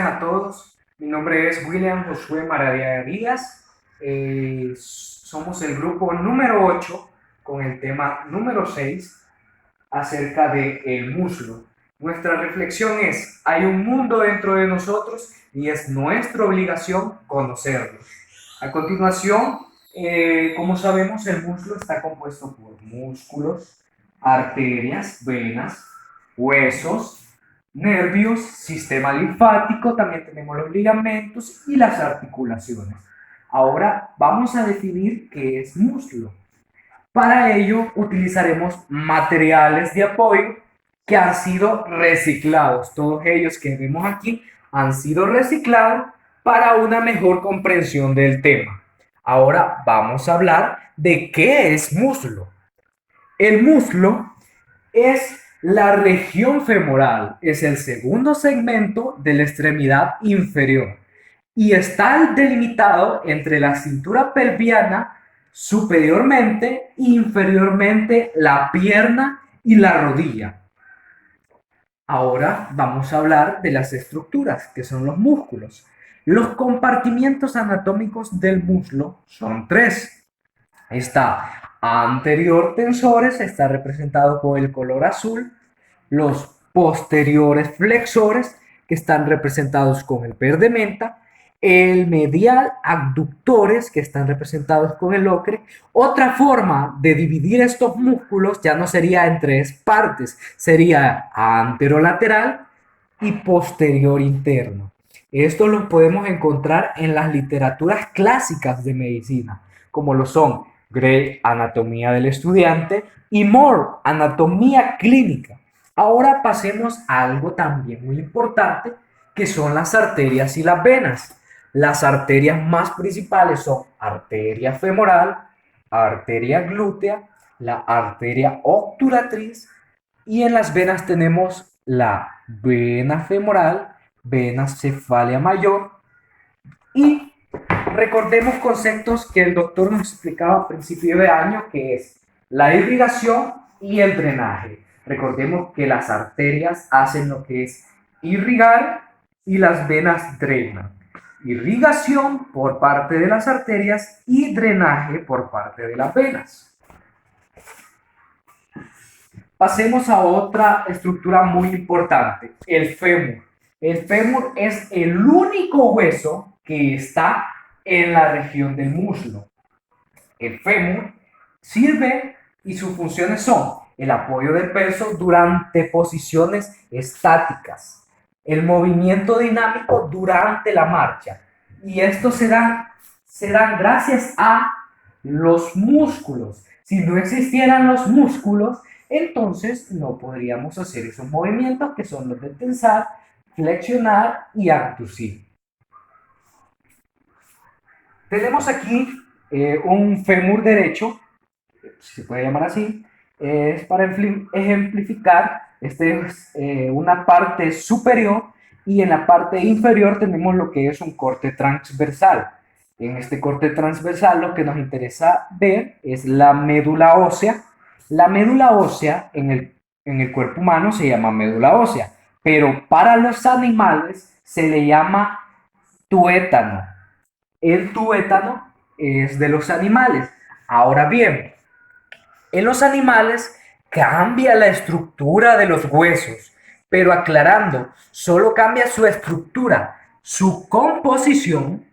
a todos. Mi nombre es William Josué Maravilla Díaz. Somos el grupo número 8 con el tema número 6 acerca de el muslo. Nuestra reflexión es: hay un mundo dentro de nosotros y es nuestra obligación conocerlo. A continuación, como sabemos, el muslo está compuesto por músculos, arterias, venas, huesos, nervios, sistema linfático, también tenemos los ligamentos y las articulaciones. Ahora vamos a definir qué es muslo. Para ello utilizaremos materiales de apoyo que han sido reciclados. Todos ellos que vemos aquí han sido reciclados para una mejor comprensión del tema. Ahora vamos a hablar de qué es muslo. El muslo es la región femoral, es el segundo segmento de la extremidad inferior y está delimitado entre la cintura pelviana superiormente e inferiormente la pierna y la rodilla. Ahora vamos a hablar de las estructuras, que son los músculos. Los compartimientos anatómicos del muslo son tres. Está anterior tensores, está representado por el color azul. Los posteriores flexores, que están representados con el verde menta. El medial abductores, que están representados con el ocre. Otra forma de dividir estos músculos ya no sería en tres partes, sería anterolateral y posterior interno. Esto lo podemos encontrar en las literaturas clásicas de medicina, como lo son Gray, Anatomía del Estudiante, y Moore, Anatomía Clínica. Ahora pasemos a algo también muy importante, que son las arterias y las venas. Las arterias más principales son arteria femoral, arteria glútea, la arteria obturatriz, y en las venas tenemos la vena femoral, vena cefalea mayor, y recordemos conceptos que el doctor nos explicaba a principio de año, que es la irrigación y el drenaje. Recordemos que las arterias hacen lo que es irrigar y las venas drenan. Irrigación por parte de las arterias y drenaje por parte de las venas. Pasemos a otra estructura muy importante, el fémur. El fémur es el único hueso que está en la región del muslo. El fémur sirve y sus funciones son el apoyo del peso durante posiciones estáticas, el movimiento dinámico durante la marcha, y esto se dan gracias a los músculos. Si no existieran los músculos, entonces no podríamos hacer esos movimientos que son los de tensar, flexionar y abducir. Tenemos aquí un fémur derecho, si se puede llamar así, es para ejemplificar, este es una parte superior, y en la parte inferior tenemos lo que es un corte transversal. En este corte transversal lo que nos interesa ver es la médula ósea. La médula ósea en el cuerpo humano se llama médula ósea, pero para los animales se le llama tuétano. El tuétano es de los animales. Ahora bien, en los animales cambia la estructura de los huesos, pero aclarando, solo cambia su estructura, su composición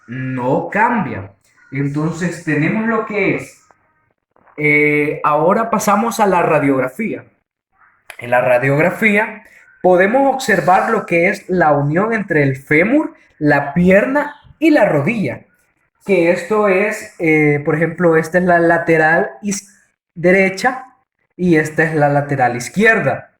no cambia. Entonces tenemos lo que es, ahora pasamos a la radiografía. En la radiografía podemos observar lo que es la unión entre el fémur, la pierna y la rodilla. Que esto es, por ejemplo, esta es la lateral derecha y esta es la lateral izquierda.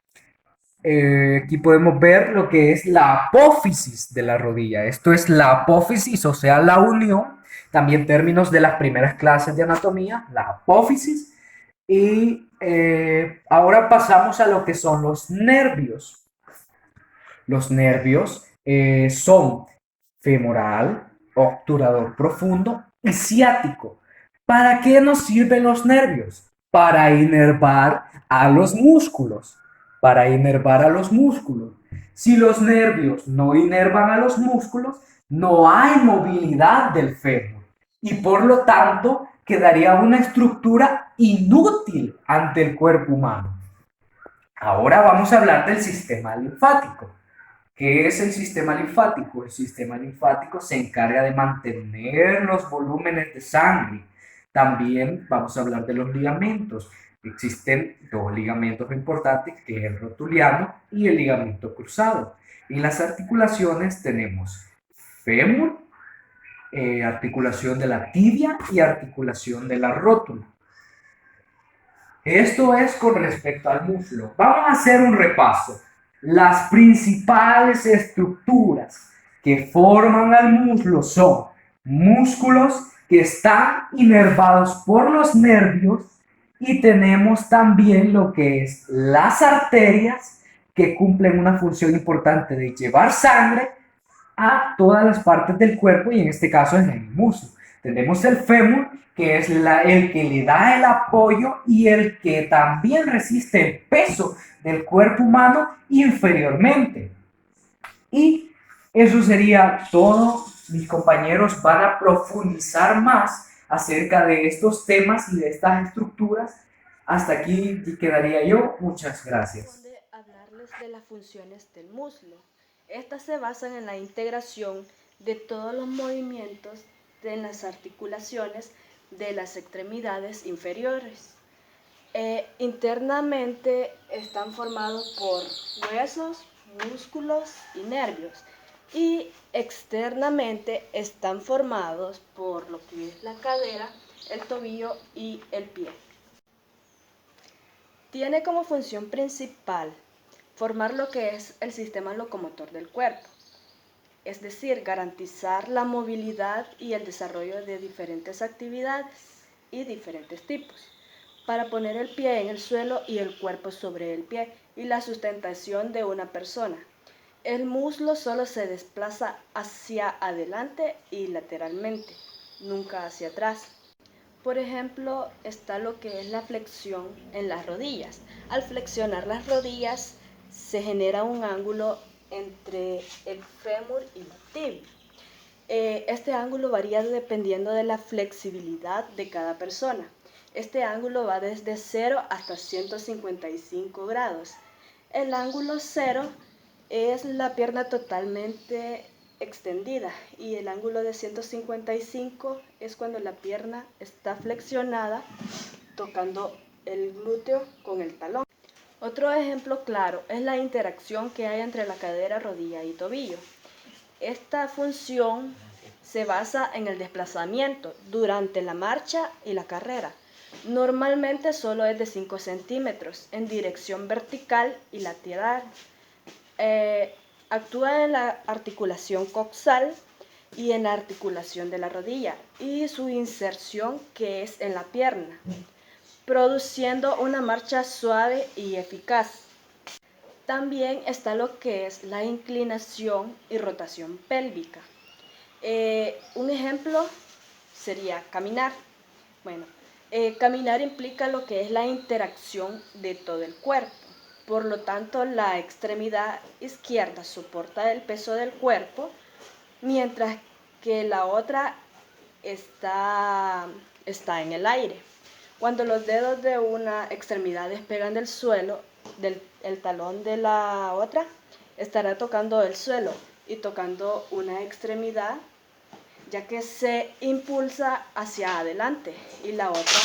Aquí podemos ver lo que es la apófisis de la rodilla. Esto es la apófisis, o sea, la unión. También términos de las primeras clases de anatomía, la apófisis. Y ahora pasamos a lo que son los nervios. Los nervios son femoral, obturador profundo y ciático. ¿Para qué nos sirven los nervios? Para inervar a los músculos. Para inervar a los músculos. Si los nervios no inervan a los músculos, no hay movilidad del fémur y por lo tanto quedaría una estructura inútil ante el cuerpo humano. Ahora vamos a hablar del sistema linfático. ¿Qué es el sistema linfático? El sistema linfático se encarga de mantener los volúmenes de sangre. También vamos a hablar de los ligamentos. Existen dos ligamentos importantes, que es el rotuliano y el ligamento cruzado. En las articulaciones tenemos fémur, articulación de la tibia y articulación de la rótula. Esto es con respecto al muslo. Vamos a hacer un repaso. Las principales estructuras que forman al muslo son músculos que están inervados por los nervios y tenemos también lo que es las arterias que cumplen una función importante de llevar sangre a todas las partes del cuerpo y en este caso en el muslo. Tenemos el fémur, que es el que le da el apoyo y el que también resiste el peso del cuerpo humano inferiormente. Y eso sería todo. Mis compañeros van a profundizar más acerca de estos temas y de estas estructuras. Hasta aquí quedaría yo. Muchas gracias. Hablarles de las funciones del muslo. Estas se basan en la integración de todos los movimientos de las articulaciones de las extremidades inferiores. Internamente están formados por huesos, músculos y nervios. Y externamente están formados por lo que es la cadera, el tobillo y el pie. Tiene como función principal formar lo que es el sistema locomotor del cuerpo, es decir, garantizar la movilidad y el desarrollo de diferentes actividades y diferentes tipos, para poner el pie en el suelo y el cuerpo sobre el pie y la sustentación de una persona. El muslo solo se desplaza hacia adelante y lateralmente, nunca hacia atrás. Por ejemplo, está lo que es la flexión en las rodillas. Al flexionar las rodillas se genera un ángulo entre el fémur y la tibia. Este ángulo varía dependiendo de la flexibilidad de cada persona. Este ángulo va desde 0 hasta 155 grados. El ángulo 0 es la pierna totalmente extendida y el ángulo de 155 es cuando la pierna está flexionada tocando el glúteo con el talón. Otro ejemplo claro es la interacción que hay entre la cadera, rodilla y tobillo. Esta función se basa en el desplazamiento durante la marcha y la carrera. Normalmente solo es de 5 centímetros en dirección vertical y lateral. Actúa en la articulación coxal y en la articulación de la rodilla y su inserción que es en la pierna, produciendo una marcha suave y eficaz. También está lo que es la inclinación y rotación pélvica. Un ejemplo sería caminar. Bueno, caminar implica lo que es la interacción de todo el cuerpo. Por lo tanto, la extremidad izquierda soporta el peso del cuerpo, mientras que la otra está en el aire. Cuando los dedos de una extremidad despegan del suelo, el talón de la otra estará tocando el suelo y tocando una extremidad, ya que se impulsa hacia adelante y la otra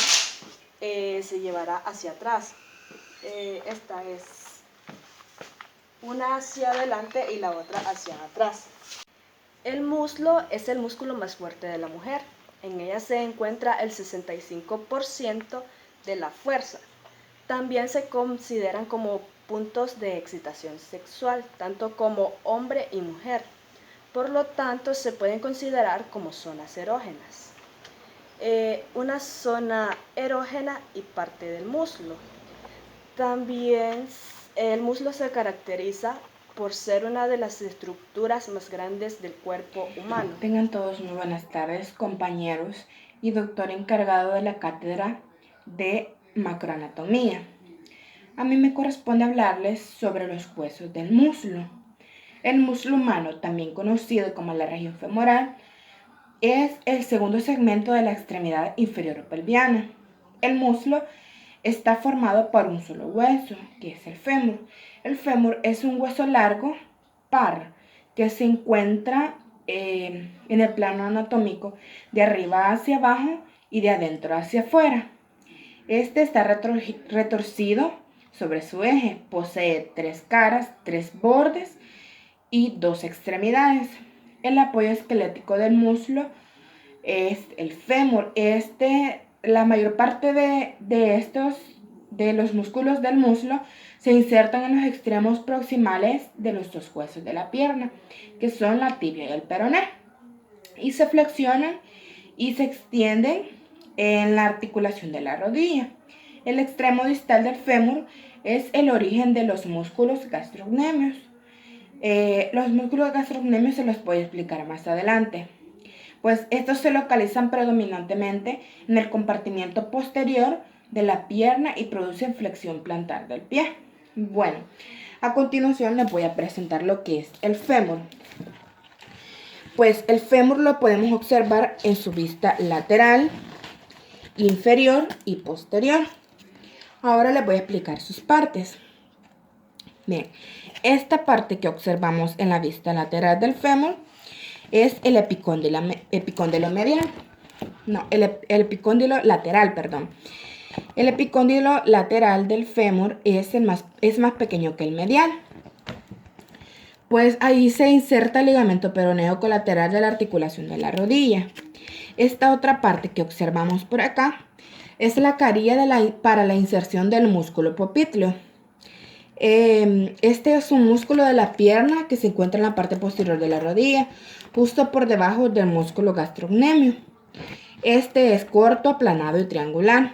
se llevará hacia atrás. Esta es una hacia adelante y la otra hacia atrás. El muslo es el músculo más fuerte de la mujer. En ella se encuentra el 65% de la fuerza. También se consideran como puntos de excitación sexual, tanto como hombre y mujer. Por lo tanto, se pueden considerar como zonas erógenas. Una zona erógena y parte del muslo. También el muslo se caracteriza por ser una de las estructuras más grandes del cuerpo humano. Tengan todos muy buenas tardes, compañeros y doctor encargado de la cátedra de macroanatomía. A mí me corresponde hablarles sobre los huesos del muslo. El muslo humano, también conocido como la región femoral, es el segundo segmento de la extremidad inferior pelviana. El muslo está formado por un solo hueso, que es el fémur. El fémur es un hueso largo, par, que se encuentra en el plano anatómico de arriba hacia abajo y de adentro hacia afuera. Este está retorcido sobre su eje, posee 3 caras, 3 bordes y 2 extremidades. El apoyo esquelético del muslo es el fémur. La mayor parte de los músculos del muslo se insertan en los extremos proximales de los 2 huesos de la pierna, que son la tibia y el peroné, y se flexionan y se extienden en la articulación de la rodilla. El extremo distal del fémur es el origen de los músculos gastrocnemios. Los músculos gastrocnemios se los voy a explicar más adelante. Pues estos se localizan predominantemente en el compartimiento posterior de la pierna y producen flexión plantar del pie. Bueno, a continuación les voy a presentar lo que es el fémur. Pues el fémur lo podemos observar en su vista lateral, inferior y posterior. Ahora les voy a explicar sus partes. Bien, esta parte que observamos en la vista lateral del fémur es el epicóndilo medial. No, el epicóndilo lateral, perdón. El epicóndilo lateral del fémur es más pequeño que el medial. Pues ahí se inserta el ligamento peroneo colateral de la articulación de la rodilla. Esta otra parte que observamos por acá es la carilla para la inserción del músculo popliteo. Este es un músculo de la pierna que se encuentra en la parte posterior de la rodilla, justo por debajo del músculo gastrocnemio. Este es corto, aplanado y triangular.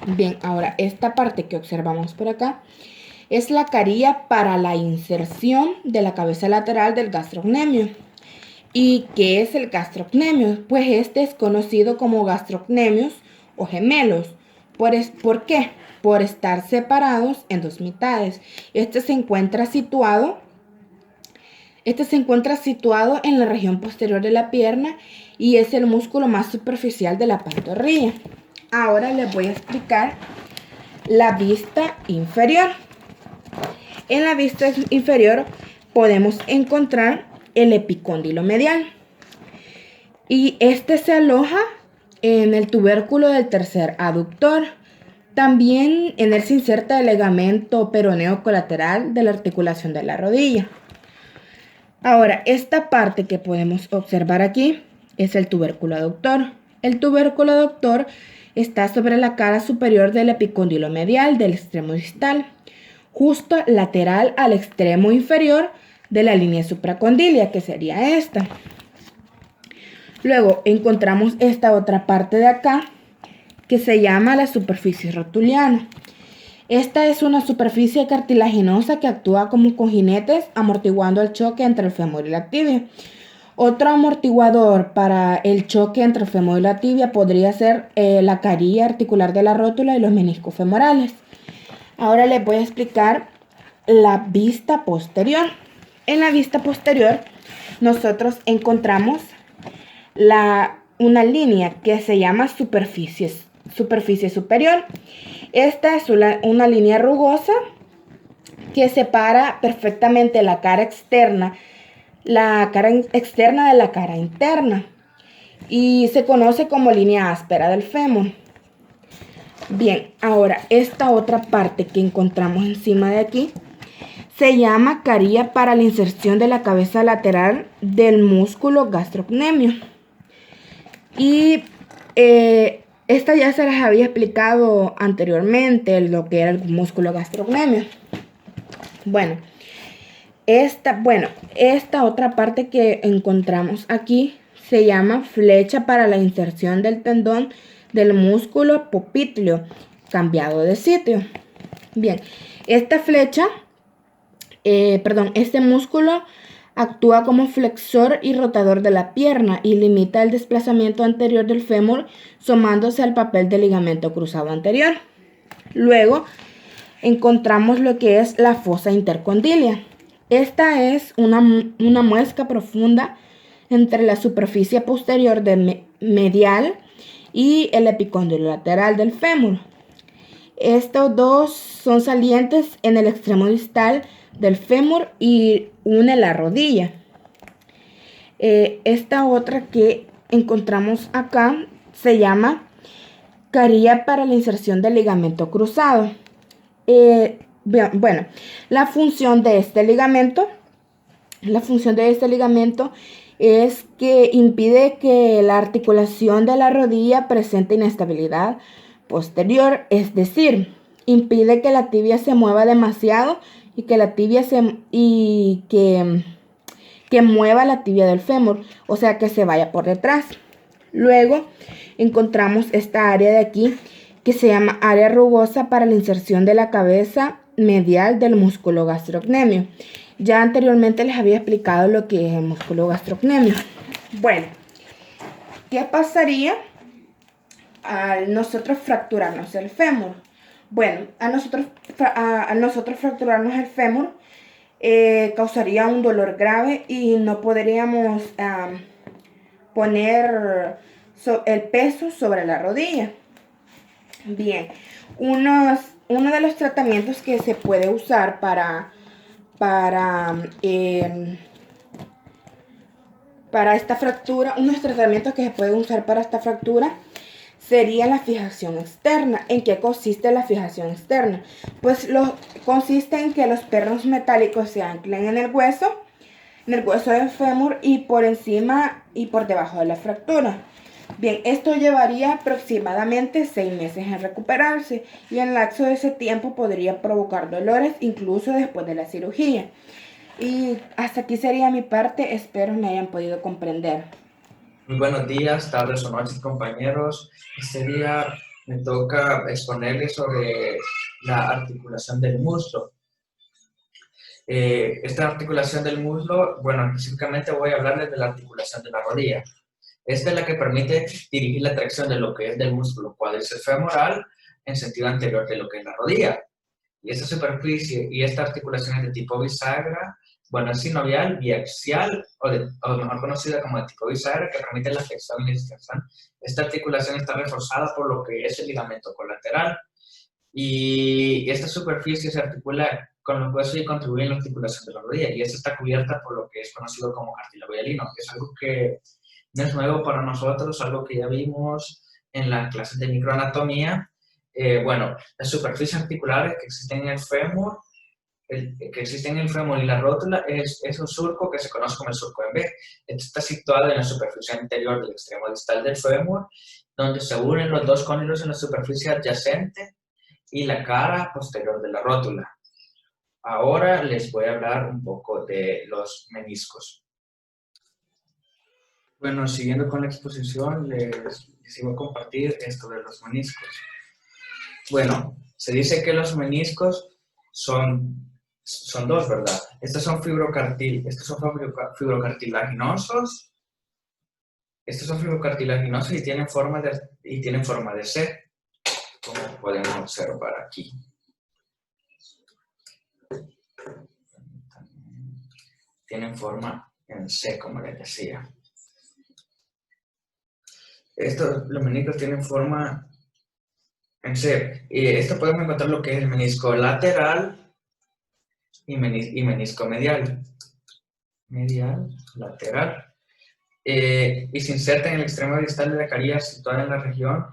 Bien, ahora esta parte que observamos por acá es la carilla para la inserción de la cabeza lateral del gastrocnemio. ¿Y qué es el gastrocnemio? Pues este es conocido como gastrocnemios o gemelos. ¿Por qué? Por estar separados en 2 mitades. Este se encuentra situado en la región posterior de la pierna y es el músculo más superficial de la pantorrilla. Ahora les voy a explicar la vista inferior. En la vista inferior podemos encontrar el epicóndilo medial. Y este se aloja en el tubérculo del tercer aductor. También en él se inserta el ligamento peroneo colateral de la articulación de la rodilla. Ahora, esta parte que podemos observar aquí es el tubérculo aductor. El tubérculo aductor está sobre la cara superior del epicóndilo medial del extremo distal, justo lateral al extremo inferior de la línea supracondilia, que sería esta. Luego encontramos esta otra parte de acá, que se llama la superficie rotuliana. Esta es una superficie cartilaginosa que actúa como cojinetes, amortiguando el choque entre el fémur y la tibia. Otro amortiguador para el choque entre el fémur y la tibia podría ser la carilla articular de la rótula y los meniscos femorales. Ahora les voy a explicar la vista posterior. En la vista posterior nosotros encontramos una línea que se llama superficie superior. Esta es una línea rugosa que separa perfectamente la cara externa de la cara interna y se conoce como línea áspera del fémur. Bien, ahora esta otra parte que encontramos encima de aquí se llama carilla para la inserción de la cabeza lateral del músculo gastrocnemio. Y esta ya se las había explicado anteriormente, lo que era el músculo gastrocnemio. Bueno, esta otra parte que encontramos aquí se llama flecha para la inserción del tendón del músculo popliteo cambiado de sitio. Bien, esta flecha, este músculo actúa como flexor y rotador de la pierna y limita el desplazamiento anterior del fémur sumándose al papel del ligamento cruzado anterior. Luego encontramos lo que es la fosa intercondilia. Esta es una muesca profunda entre la superficie posterior medial y el epicóndilo lateral del fémur. Estos dos son salientes en el extremo distal del fémur y une la rodilla. Esta otra que encontramos acá se llama carilla para la inserción del ligamento cruzado. Bueno, la función de este ligamento es que impide que la articulación de la rodilla presente inestabilidad posterior, es decir, impide que la tibia se mueva demasiado y que la tibia que mueva la tibia del fémur, o sea que se vaya por detrás. Luego encontramos esta área de aquí que se llama área rugosa para la inserción de la cabeza medial del músculo gastrocnemio. Ya anteriormente les había explicado lo que es el músculo gastrocnemio. Bueno, ¿qué pasaría al nosotros fracturarnos el fémur? Bueno, a nosotros fracturarnos el fémur causaría un dolor grave y no podríamos poner el peso sobre la rodilla. Bien, uno de los tratamientos que se puede usar para esta fractura, unos tratamientos que se pueden usar para esta fractura sería la fijación externa. ¿En qué consiste la fijación externa? Pues consiste en que los pernos metálicos se anclen en el hueso del fémur y por encima y por debajo de la fractura. Bien, esto llevaría aproximadamente 6 meses en recuperarse y en el lapso de ese tiempo podría provocar dolores incluso después de la cirugía. Y hasta aquí sería mi parte, espero me hayan podido comprender. Muy buenos días, tardes o noches, compañeros. Este día me toca exponerles sobre la articulación del muslo. Esta articulación del muslo, bueno, específicamente voy a hablarles de la articulación de la rodilla. Esta es la que permite dirigir la tracción de lo que es del músculo cuádriceps femoral en sentido anterior de lo que es la rodilla. Y esta superficie y esta articulación es de tipo bisagra, bueno, es sinovial, biaxial, o mejor conocida como de tipo bisagra, que permite la flexión y la extensión. Esta articulación está reforzada por lo que es el ligamento colateral. Y esta superficie se articula con los huesos y contribuye en la articulación de la rodilla. Y esta está cubierta por lo que es conocido como cartílago hialino, que es algo que no es nuevo para nosotros, algo que ya vimos en las clases de microanatomía. Bueno, las superficies articulares que existen en el fémur, y la rótula es un surco que se conoce como el surco en B. Este está situado en la superficie anterior del extremo distal del fémur, donde se unen los dos cóndilos en la superficie adyacente y la cara posterior de la rótula. Ahora les voy a hablar un poco de los meniscos. Bueno, siguiendo con la exposición, les iba a compartir esto de los meniscos. Bueno, se dice que los meniscos son dos, ¿verdad? Estos son fibrocartilaginosos. Estos son fibrocartilaginosos y tienen forma de C, como podemos observar aquí. Tienen forma en C, como les decía. Los meniscos tienen forma en C. Y esto podemos encontrar lo que es el menisco lateral y menisco medial. Lateral. Y se inserta en el extremo distal de la carilla situada en la región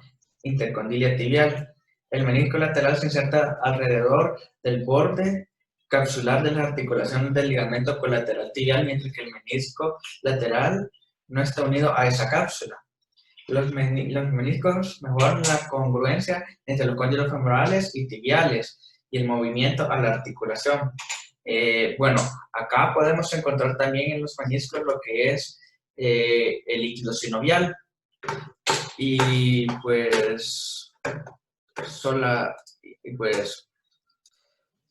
intercondilia tibial. El menisco lateral se inserta alrededor del borde capsular de las articulaciones del ligamento colateral tibial, mientras que el menisco lateral no está unido a esa cápsula. Los meniscos mejoran la congruencia entre los cóndilos femorales y tibiales y el movimiento a la articulación. Bueno, acá podemos encontrar también en los meniscos lo que es el líquido sinovial. Y pues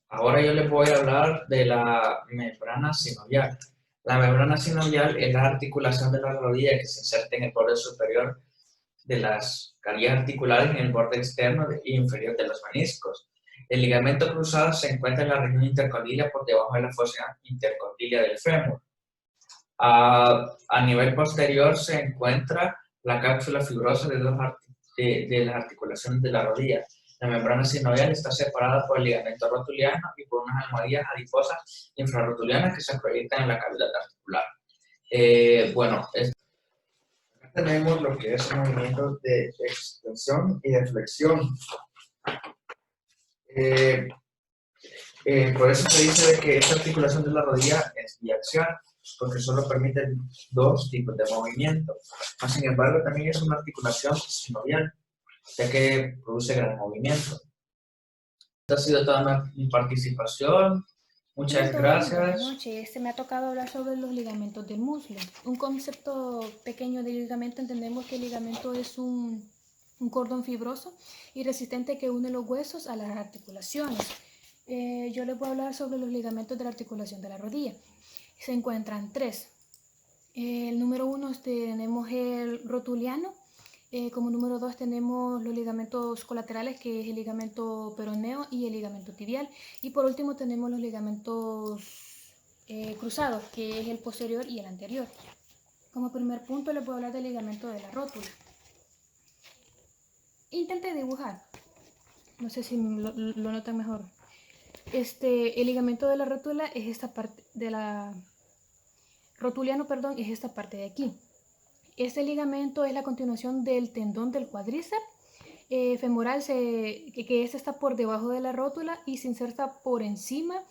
ahora yo les voy a hablar de la membrana sinovial. La membrana sinovial es la articulación de la rodilla que se inserta en el borde superior de las carillas articulares en el borde externo e inferior de los meniscos. El ligamento cruzado se encuentra en la región intercondilia por debajo de la fosa intercondilia del fémur. A nivel posterior se encuentra la cápsula fibrosa de las articulaciones de la rodilla. La membrana sinovial está separada por el ligamento rotuliano y por unas almohadillas adiposas infrarrotulianas que se proyectan en la cavidad articular. Bueno, acá tenemos lo que es un movimiento de extensión y de flexión. Por eso se dice de que esta articulación de la rodilla es biaxial, porque solo permite dos tipos de movimiento. Mas, sin embargo, también es una articulación sinovial, ya que produce gran movimiento. Esta ha sido toda mi participación. Muchas Buenas gracias. noches. Me ha tocado hablar sobre los ligamentos del muslo. Un concepto pequeño de ligamento, entendemos que el ligamento es un cordón fibroso y resistente que une los huesos a las articulaciones. Yo les voy a hablar sobre los ligamentos de la articulación de la rodilla. Se encuentran tres. El número 1 tenemos el rotuliano. Como número 2 tenemos los ligamentos colaterales, que es el ligamento peroneo y el ligamento tibial. Y por último tenemos los ligamentos cruzados, que es el posterior y el anterior. Como primer punto les voy a hablar del ligamento de la rótula. Intente dibujar. No sé si lo notan mejor. El ligamento de la rótula es esta parte de la... Rotuliano, perdón, es esta parte de aquí. Este ligamento es la continuación del tendón del cuádriceps femoral, que este está por debajo de la rótula y se inserta por encima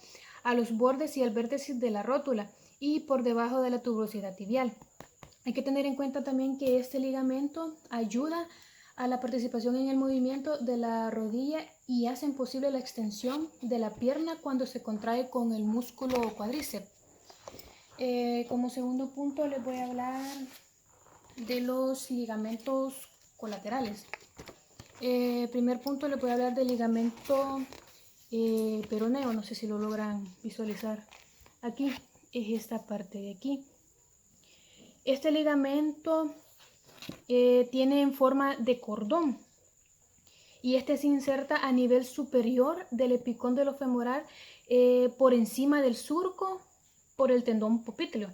a los bordes y al vértice de la rótula y por debajo de la tuberosidad tibial. Hay que tener en cuenta también que este ligamento ayuda a la participación en el movimiento de la rodilla y hacen posible la extensión de la pierna cuando se contrae con el músculo cuádriceps. Como segundo punto les voy a hablar de los ligamentos colaterales. Primer punto les voy a hablar del ligamento peroneo, no sé si lo logran visualizar. Aquí es esta parte de aquí. Este ligamento tiene en forma de cordón y este se inserta a nivel superior del epicóndilo femoral por encima del surco por el tendón popliteo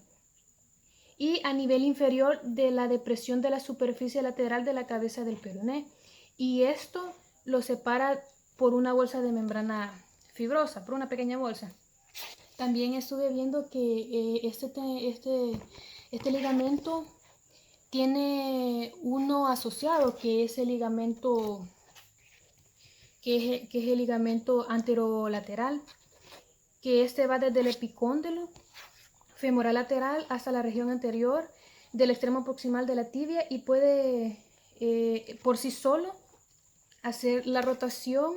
y a nivel inferior de la depresión de la superficie lateral de la cabeza del peroné, y esto lo separa por una bolsa de membrana fibrosa, por una pequeña bolsa. También estuve viendo que este ligamento tiene uno asociado, que es el ligamento el ligamento anterolateral, que este va desde el epicóndilo femoral lateral hasta la región anterior del extremo proximal de la tibia y puede por sí solo hacer la rotación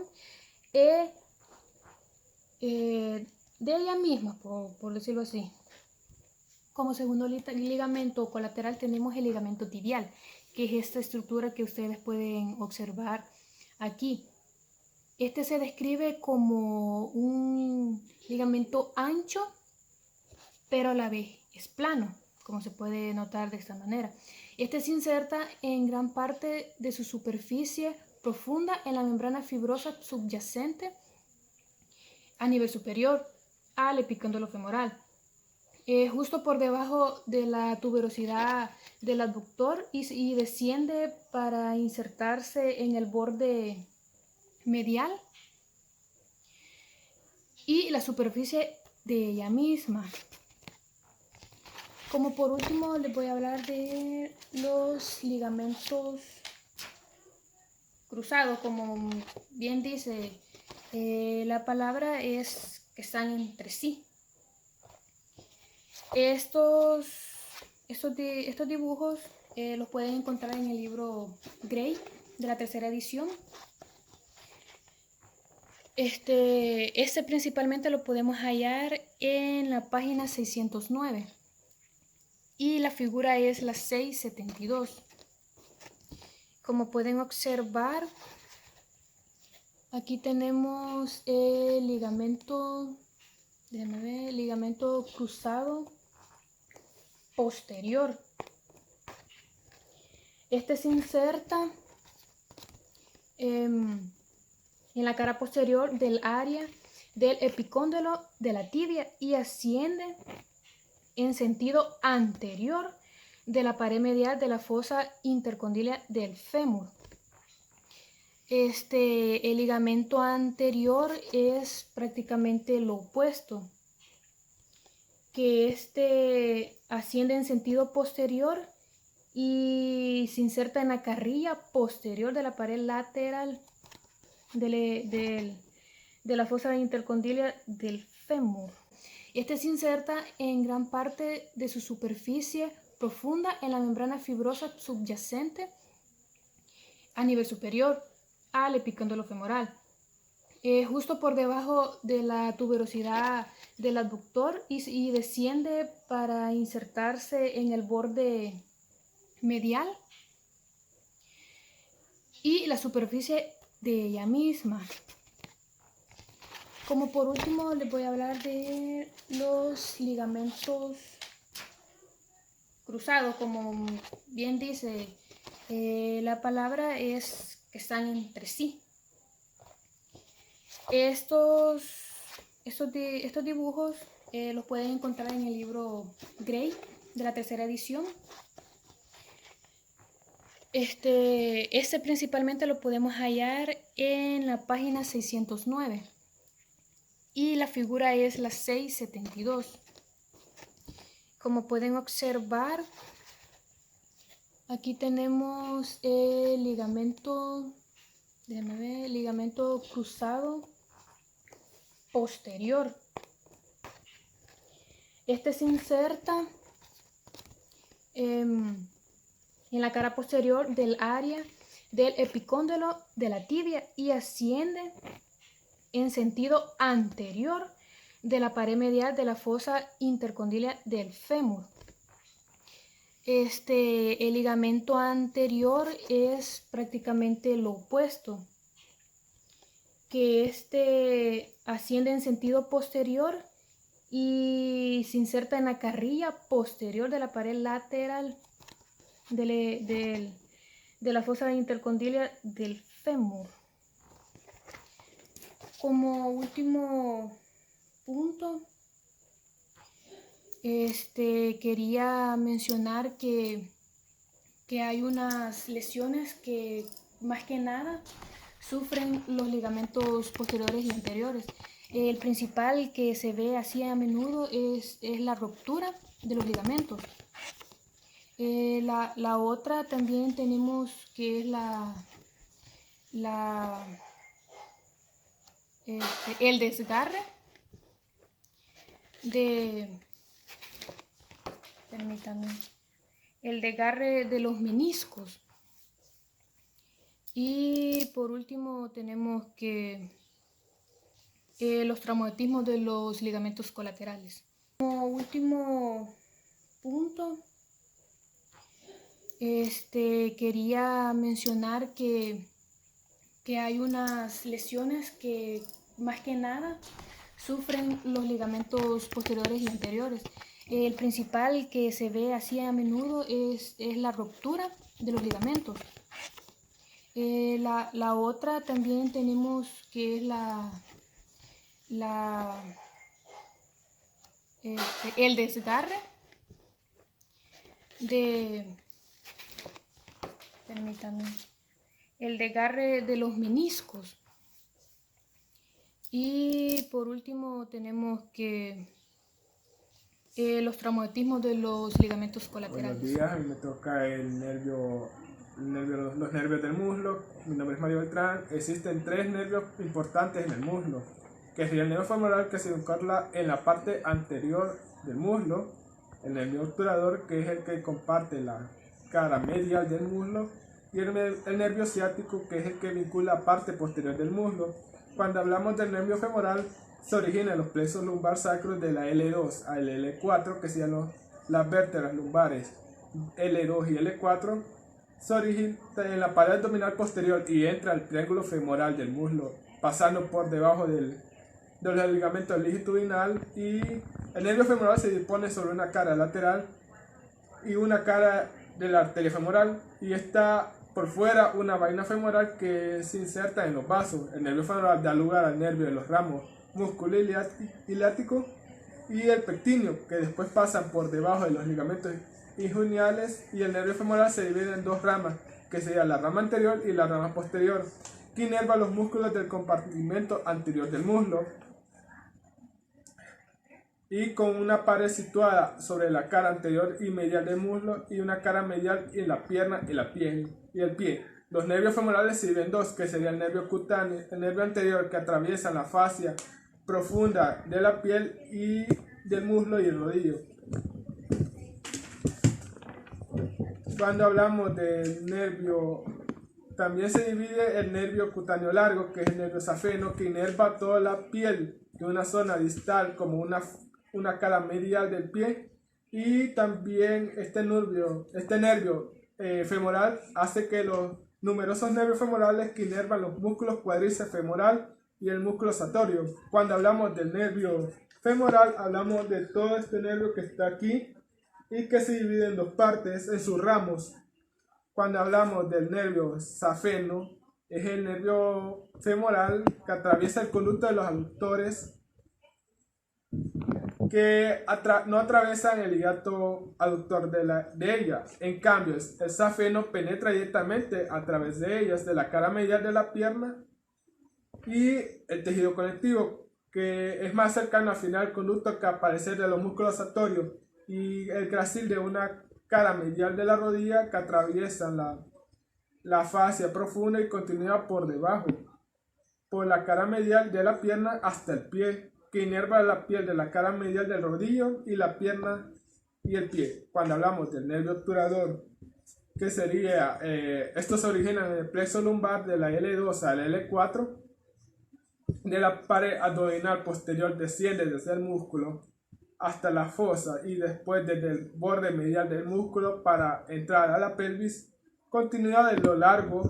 de ella misma, por decirlo así. Como segundo ligamento colateral tenemos el ligamento tibial, que es esta estructura que ustedes pueden observar aquí. Este se describe como un ligamento ancho, pero a la vez es plano, como se puede notar de esta manera. Este se inserta en gran parte de su superficie profunda en la membrana fibrosa subyacente a nivel superior al epicóndilo femoral, justo por debajo de la tuberosidad del abductor y desciende para insertarse en el borde medial y la superficie de ella misma. Como por último les voy a hablar de los ligamentos cruzados. Como bien dice la palabra, es que están entre sí. Estos dibujos los pueden encontrar en el libro Gray de la tercera edición. Este principalmente lo podemos hallar en la página 609 y la figura es la 672. Como pueden observar, aquí tenemos el ligamento cruzado posterior. Este se inserta en en la cara posterior del área del epicóndilo de la tibia y asciende en sentido anterior de la pared medial de la fosa intercondiliar del fémur. El ligamento anterior es prácticamente lo opuesto, que asciende en sentido posterior y se inserta en la carrilla posterior de la pared lateral de la fosa intercondiliar del fémur. Se inserta en gran parte de su superficie profunda en la membrana fibrosa subyacente a nivel superior al epicóndilo femoral, justo por debajo de la tuberosidad del abductor y desciende para insertarse en el borde medial y la superficie de ella misma. Como por último les voy a hablar de los ligamentos cruzados. Como bien dice la palabra, es que están entre sí. Estos dibujos los pueden encontrar en el libro Gray de la 3ª edición. Principalmente lo podemos hallar en la página 609 y la figura es la 672. Como pueden observar, aquí tenemos el ligamento cruzado posterior. Se inserta en la cara posterior del área del epicóndilo de la tibia y asciende en sentido anterior de la pared medial de la fosa intercondiliar del fémur. El ligamento anterior es prácticamente lo opuesto, que asciende en sentido posterior y se inserta en la carrilla posterior de la pared lateral de la fosa intercondiliar del fémur. Como último punto, quería mencionar que hay unas lesiones que más que nada sufren los ligamentos posteriores y anteriores. El principal que se ve así a menudo es la ruptura de los ligamentos. La otra también tenemos que es el desgarre de los meniscos. Y por último tenemos que los traumatismos de los ligamentos colaterales. Como último punto, quería mencionar que hay unas lesiones que más que nada sufren los ligamentos posteriores y anteriores. El principal que se ve así a menudo es la ruptura de los ligamentos. La otra también tenemos que es el desgarre de los meniscos. Y por último tenemos que los traumatismos de los ligamentos colaterales. Buenos días, a mí me toca los nervios del muslo. Mi nombre es Mario Beltrán. Existen 3 nervios importantes en el muslo, que sería el nervio femoral, que se encuentra en la parte anterior del muslo, el nervio obturador, que es el que comparte la cara medial del muslo, y el nervio ciático, que es el que vincula la parte posterior del muslo. Cuando hablamos del nervio femoral, se origina en los plexos lumbar sacros de la L2 a la L4, que serían las vértebras lumbares L2 y L4. Se origina en la pared abdominal posterior y entra al triángulo femoral del muslo, pasando por debajo de los ligamentos ligitudinal, y el nervio femoral se dispone sobre una cara lateral y una cara de la arteria femoral, y está por fuera una vaina femoral que se inserta en los vasos. El nervio femoral da lugar al nervio de los ramos musculoiliático y el pectíneo, que después pasan por debajo de los ligamentos inguinales, y el nervio femoral se divide en dos ramas, que sería la rama anterior y la rama posterior, que inerva los músculos del compartimento anterior del muslo, y con una pared situada sobre la cara anterior y medial del muslo y una cara medial en la pierna y el pie. Los nervios femorales se dividen en dos, que sería el nervio cutáneo, el nervio anterior que atraviesa la fascia profunda de la piel y del muslo y el rodillo. Cuando hablamos del nervio, también se divide el nervio cutáneo largo, que es el nervio safeno, que inerva toda la piel de una zona distal como una cara medial del pie, y también este nervio femoral hace que los numerosos nervios femorales que inervan los músculos cuádriceps femoral y el músculo satorio. Cuando hablamos del nervio femoral, hablamos de todo este nervio que está aquí y que se divide en dos partes, en sus ramos. Cuando hablamos del nervio safeno, es el nervio femoral que atraviesa el conducto de los aductores, que no atravesan el ligato aductor de ella. En cambio, el safeno penetra directamente a través de ellas, de la cara medial de la pierna, y el tejido conectivo, que es más cercano al final conducto que aparecer de los músculos satorios, y el gracil de una cara medial de la rodilla que atraviesan la fascia profunda y continúa por debajo, por la cara medial de la pierna hasta el pie, que inerva la piel de la cara medial del rodillo y la pierna y el pie. Cuando hablamos del nervio obturador, que sería, estos se originan en el plexo lumbar de la L2 a la L4, de la pared abdominal posterior desciende desde el músculo hasta la fosa y después desde el borde medial del músculo para entrar a la pelvis, continúa de lo largo,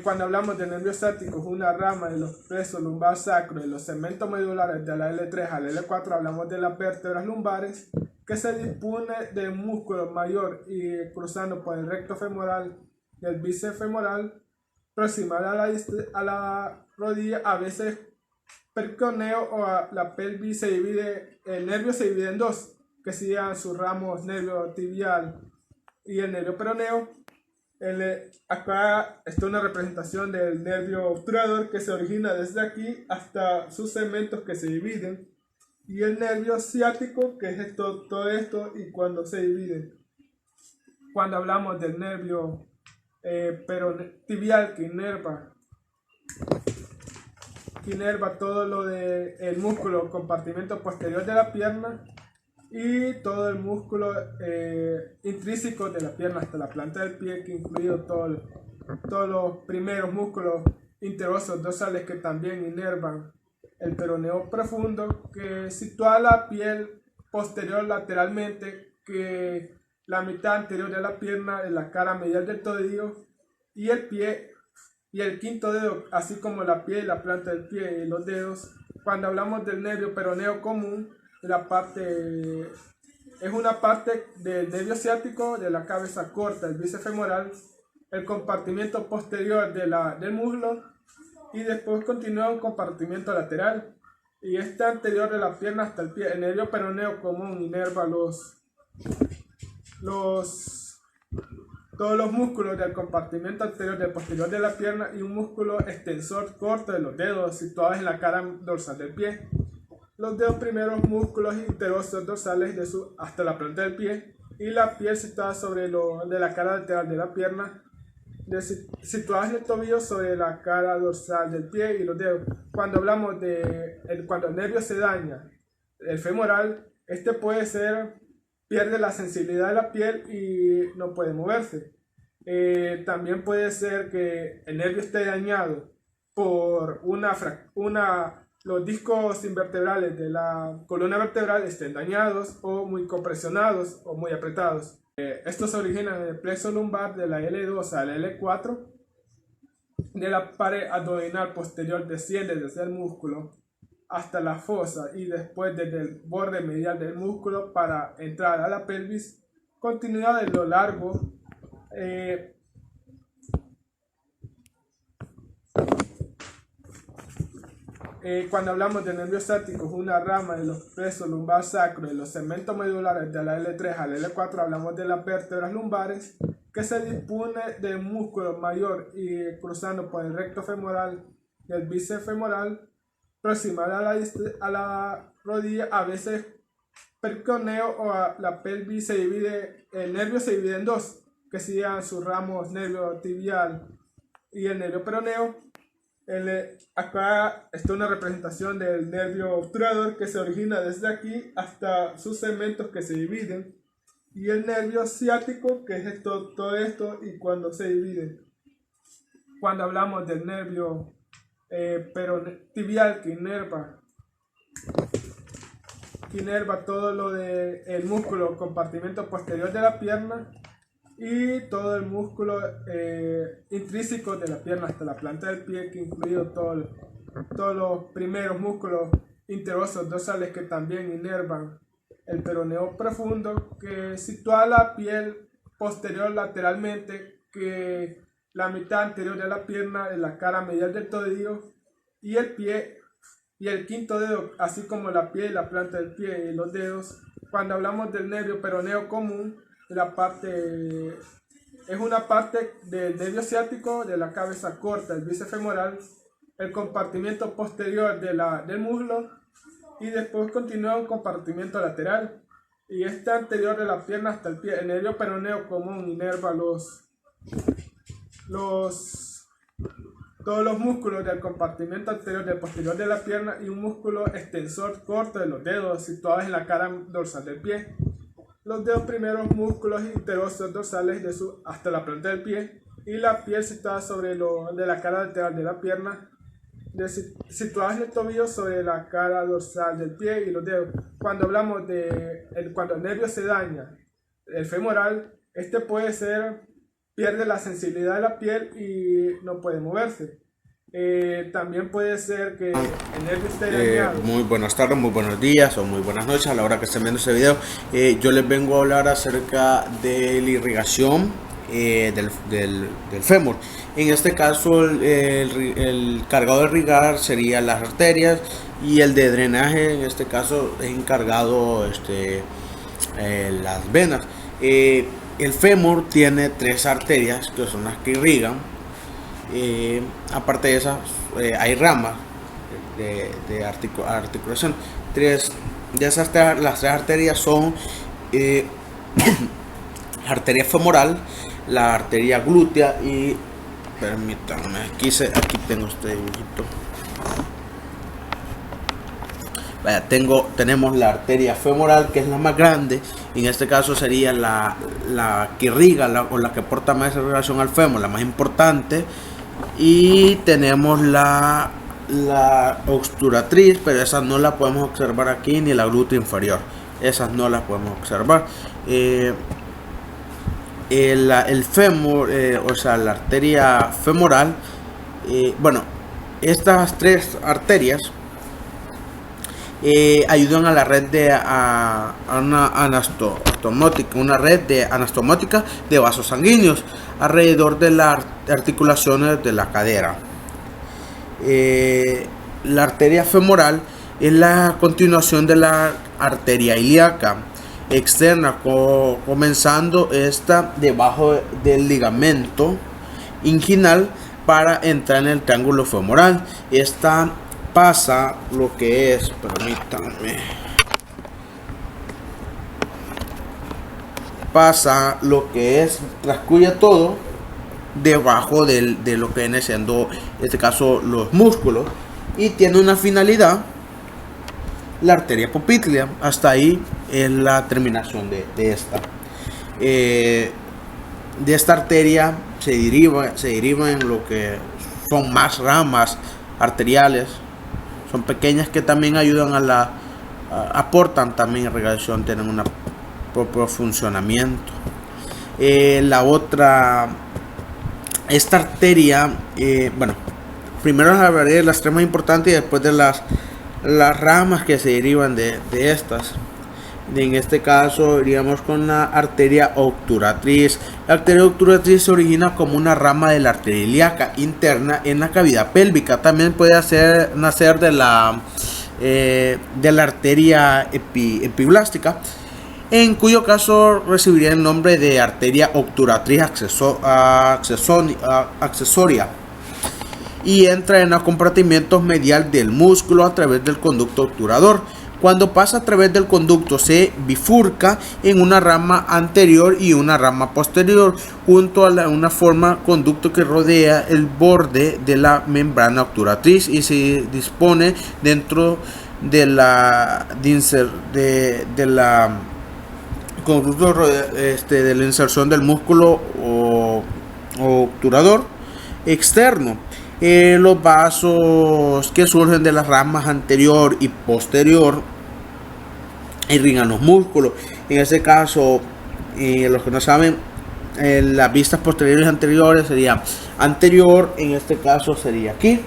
cuando hablamos de nervio ciático, es una rama de los plexos lumbar sacro y los segmentos medulares de la L3 a la L4. Hablamos de las vértebras lumbares, que se dispone del músculo mayor y cruzando por el recto femoral y el bíceps femoral, proximal a la rodilla, a veces periconeo o a la pelvis. El nervio se divide en dos, que serían sus ramos nervio tibial y el nervio peroneo. Acá está una representación del nervio obturador, que se origina desde aquí hasta sus segmentos que se dividen, y el nervio ciático, que es todo esto y cuando se divide. Cuando hablamos del nervio tibial, que inerva todo lo del músculo compartimento posterior de la pierna y todo el músculo intrínseco de la pierna hasta la planta del pie, que incluye todos los primeros músculos interosos dorsales que también inervan el peroneo profundo, que sitúa la piel posterior lateralmente, que la mitad anterior de la pierna en la cara medial del tobillo y el pie y el quinto dedo, así como la piel, la planta del pie y los dedos. Cuando hablamos del nervio peroneo común, es una parte del nervio ciático de la cabeza corta, el bíceps femoral, el compartimento posterior del muslo, y después continúa un compartimento lateral y este anterior de la pierna hasta el pie. El nervio peroneo común inerva todos los músculos del compartimento anterior del posterior de la pierna y un músculo extensor corto de los dedos situados en la cara dorsal del pie. Los dos primeros músculos interosos dorsales hasta la planta del pie, y la piel situada sobre de la cara lateral de la pierna, situadas en el tobillo sobre la cara dorsal del pie y los dedos. Cuando hablamos cuando el nervio se daña, el femoral, pierde la sensibilidad de la piel y no puede moverse. También puede ser que el nervio esté dañado por los discos invertebrales de la columna vertebral estén dañados o muy compresionados o muy apretados. Estos se originan en el plexo lumbar de la L2 a la L4, de la pared abdominal posterior desciende desde el músculo hasta la fosa y después desde el borde medial del músculo para entrar a la pelvis, continúa de lo largo. Cuando hablamos de nervios ciáticos, una rama de los plexos lumbar sacro y los segmentos medulares de la L3 a la L4, hablamos de las vértebras lumbares, que se dispone del músculo mayor y cruzando por el recto femoral del bíceps femoral, proximal a la rodilla. A veces periconeo o la pelvis se divide, el nervio se divide en dos, que serían sus ramos nervio tibial y el nervio peroneo. Acá está una representación del nervio obturador que se origina desde aquí hasta sus segmentos que se dividen, y el nervio ciático, que es todo esto y cuando se divide. Cuando hablamos del nervio tibial que inerva todo lo del músculo compartimento posterior de la pierna y todo el músculo intrínseco de la pierna hasta la planta del pie, que incluido todos los primeros músculos interosos dorsales que también inervan el peroneo profundo, que sitúa la piel posterior lateralmente, que la mitad anterior de la pierna en la cara medial del tobillo y el pie y el quinto dedo, así como la piel y la planta del pie y los dedos. Cuando hablamos del nervio peroneo común, es una parte del nervio ciático de la cabeza corta, el bíceps femoral, el compartimento posterior del muslo, y después continúa un compartimento lateral y este anterior de la pierna hasta el pie. El nervio peroneo común inerva todos los músculos del compartimento anterior del posterior de la pierna y un músculo extensor corto de los dedos situados en la cara dorsal del pie. Los dos primeros músculos interosos dorsales hasta la planta del pie, y la piel situada sobre de la cara lateral de la pierna, situadas en el tobillo sobre la cara dorsal del pie y los dedos. Cuando hablamos cuando el nervio se daña, el femoral, pierde la sensibilidad de la piel y no puede moverse. También puede ser que el nervio esté dañado. Muy buenas tardes, muy buenos días o muy buenas noches a la hora que estén viendo este video. Yo les vengo a hablar acerca de la irrigación del fémur. En este caso el cargado de irrigar sería las arterias, y el de drenaje en este caso es encargado las venas. El fémur tiene 3 arterias que son las que irrigan. Aparte de esas hay ramas de articulación. Las 3 arterias son la arteria femoral, la arteria glútea y, permítanme, aquí tengo este dibujito. Vaya, tenemos la arteria femoral, que es la más grande. En este caso sería la que irriga o la que aporta más irrigación al fémur, la más importante. Y tenemos la obturatriz, pero esa no la podemos observar aquí, ni la glútea inferior. Esas no las podemos observar. El fémur, o sea, la arteria femoral, bueno, estas 3 arterias ayudan a la red de una red de anastomótica de vasos sanguíneos alrededor de las articulaciones de la cadera. La arteria femoral es la continuación de la arteria ilíaca externa, comenzando esta debajo del ligamento inguinal para entrar en el triángulo femoral. Esta pasa lo que es, permítanme, transcurre todo debajo de lo que viene siendo, en este caso, los músculos, y tiene una finalidad, la arteria poplítea. Hasta ahí es la terminación de esta. De esta arteria se deriva en lo que son más ramas arteriales. Son pequeñas que también ayudan aportan también irrigación, tienen un propio funcionamiento. Esta arteria, bueno, primero hablaré de las 3 más importantes y después de las las ramas que se derivan de estas. En este caso iríamos con la arteria obturatriz. La arteria obturatriz se origina como una rama de la arteria ilíaca interna en la cavidad pélvica. También puede nacer de la arteria epiblástica, en cuyo caso recibiría el nombre de arteria obturatriz accesoria, y entra en los compartimentos medial del músculo a través del conducto obturador. Cuando pasa a través del conducto se bifurca en una rama anterior y una rama posterior junto a una forma conducto que rodea el borde de la membrana obturatriz y se dispone dentro de la conducto de la inserción del músculo o obturador externo. Los vasos que surgen de las ramas anterior y posterior irrigan los músculos. En este caso, los que no saben, las vistas posteriores y anteriores sería anterior, en este caso sería aquí,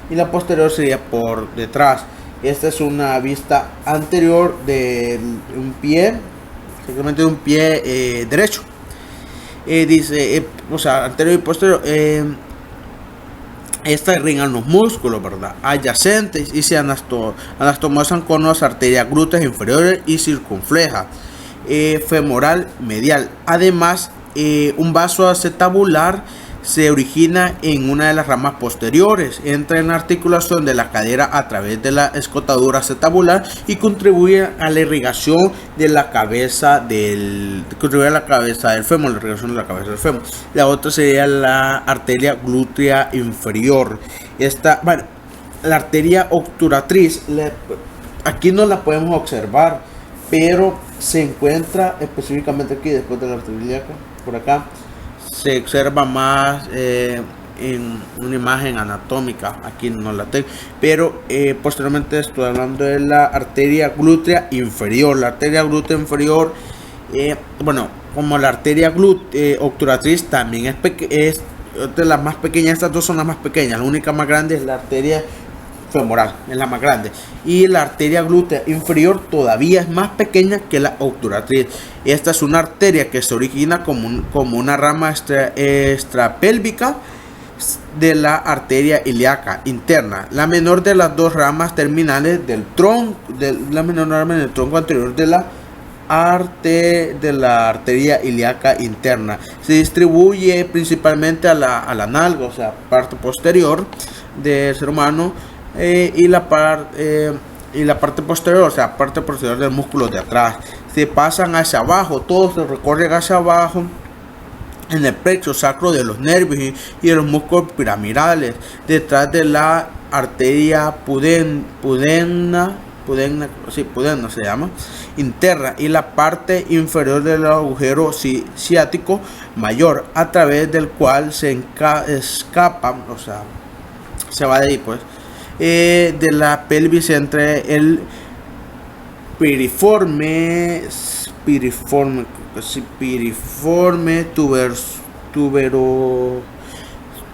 y la posterior sería por detrás. Esta es una vista anterior de un pie, simplemente de un pie derecho. Dice, o sea, anterior y posterior. Estas irrigan los músculos, ¿verdad?, adyacentes y se anastomosan con las arterias glúteas inferiores y circunfleja, femoral medial. Además, un vaso acetabular se origina en una de las ramas posteriores, entra en la articulación de la cadera a través de la escotadura acetabular y contribuye a la irrigación de la cabeza del fémur, la irrigación de la cabeza del fémur. La otra sería la arteria glútea inferior. La arteria obturatriz, aquí no la podemos observar, pero se encuentra específicamente aquí, después de la arteria ilíaca, por acá. Se observa más en una imagen anatómica, aquí no la tengo, pero posteriormente estoy hablando de la arteria glútea inferior. La arteria glútea inferior, como la arteria obturatriz también es de las más pequeñas. Estas dos son las más pequeñas, la única más grande es la arteria femoral, es la más grande, y la arteria glútea inferior todavía es más pequeña que la obturatriz. Esta es una arteria que se origina como una rama extrapélvica de la arteria ilíaca interna, la menor de las dos ramas terminales del tronco, la menor rama en el tronco anterior de la arteria ilíaca interna. Se distribuye principalmente a la nalga, o sea, parte posterior del ser humano, y la parte posterior, o sea, parte posterior del músculo de atrás. Se pasan hacia abajo, todos se recorren hacia abajo en el plexo sacro de los nervios y de los músculos piramidales, detrás de la arteria pudenda se llama, interna, y la parte inferior del agujero ciático mayor, a través del cual se escapa, o sea, se va de ahí, pues, de la pelvis entre el piriforme